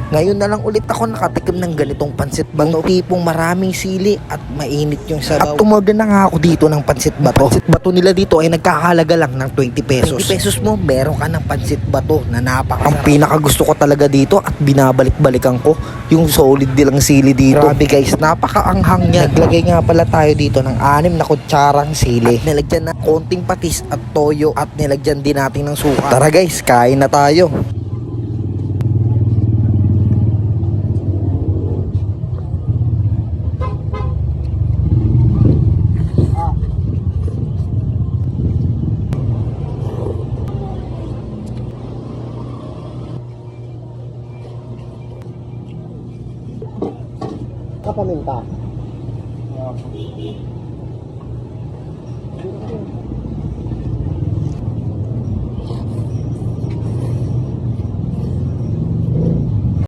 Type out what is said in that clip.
Ngayon na lang ulit ako nakatikim ng ganitong pansit bato. Tipong maraming sili at mainit yung sabaw. At tumorder na nga ako dito ng pansit bato. Pansit bato nila dito ay nagkakahalaga lang ng 20 pesos. 20 pesos mo, meron ka ng pansit bato na napakasarap. Ang pinakagusto ko talaga dito at binabalik-balikan ko yung solid nilang sili dito. Grabe guys, napakaanghang niya. Naglagay nga pala tayo dito ng 6 na kutsarang sili. At nilagyan na konting patis at toyo at nilagyan din natin ng suka. Tara guys, kain na tayo. Kapaminta.